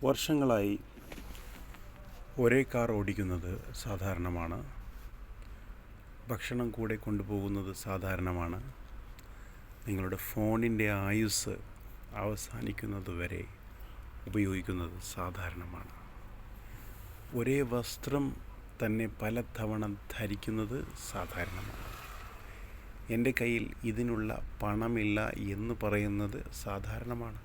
വർഷങ്ങളായി ഒരേ കാർ ഓടിക്കുന്നത് സാധാരണമാണ്. ഭക്ഷണം കൂടെ കൊണ്ടുപോകുന്നത് സാധാരണമാണ്. നിങ്ങളുടെ ഫോണിൻ്റെ ആയുസ്സ് അവസാനിക്കുന്നതുവരെ ഉപയോഗിക്കുന്നത് സാധാരണമാണ്. ഒരേ വസ്ത്രം തന്നെ പലതവണ ധരിക്കുന്നത് സാധാരണമാണ്. എൻ്റെ കയ്യിൽ ഇതിനുള്ള പണമില്ല എന്ന് പറയുന്നത് സാധാരണമാണ്.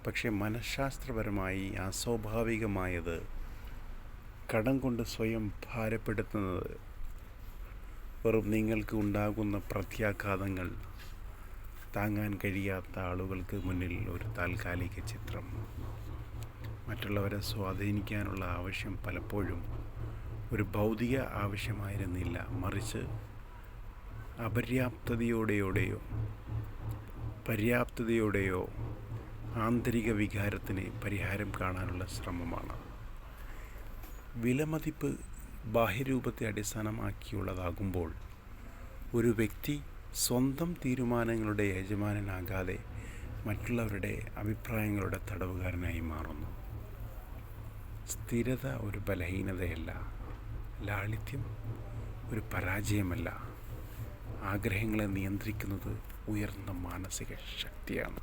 പക്ഷേ മനഃശാസ്ത്രപരമായി അസ്വാഭാവികമായത് കടം കൊണ്ട് സ്വയം ഭാരപ്പെടുത്തുന്നത് വെറും നിങ്ങൾക്ക് ഉണ്ടാകുന്ന പ്രത്യാഘാതങ്ങൾ താങ്ങാൻ കഴിയാത്ത ആളുകൾക്ക് മുന്നിൽ ഒരു താൽക്കാലിക ചിത്രം. മറ്റുള്ളവരെ സ്വാധീനിക്കാനുള്ള ആവശ്യം പലപ്പോഴും ഒരു ഭൗതിക ആവശ്യമായിരുന്നില്ല, മറിച്ച് പര്യാപ്തതയോടെയോ ആന്തരിക വികാരത്തിന് പരിഹാരം കാണാനുള്ള ശ്രമമാണ്. വിലമതിപ്പ് ബാഹ്യരൂപത്തെ അടിസ്ഥാനമാക്കിയുള്ളതാകുമ്പോൾ ഒരു വ്യക്തി സ്വന്തം തീരുമാനങ്ങളുടെ യജമാനനാകാതെ മറ്റുള്ളവരുടെ അഭിപ്രായങ്ങളുടെ തടവുകാരനായി മാറുന്നു. സ്ഥിരത ഒരു ബലഹീനതയല്ല, ലാളിത്യം ഒരു പരാജയമല്ല. ആഗ്രഹങ്ങളെ നിയന്ത്രിക്കുന്നത് ഉയർന്ന മാനസിക ശക്തിയാണ്.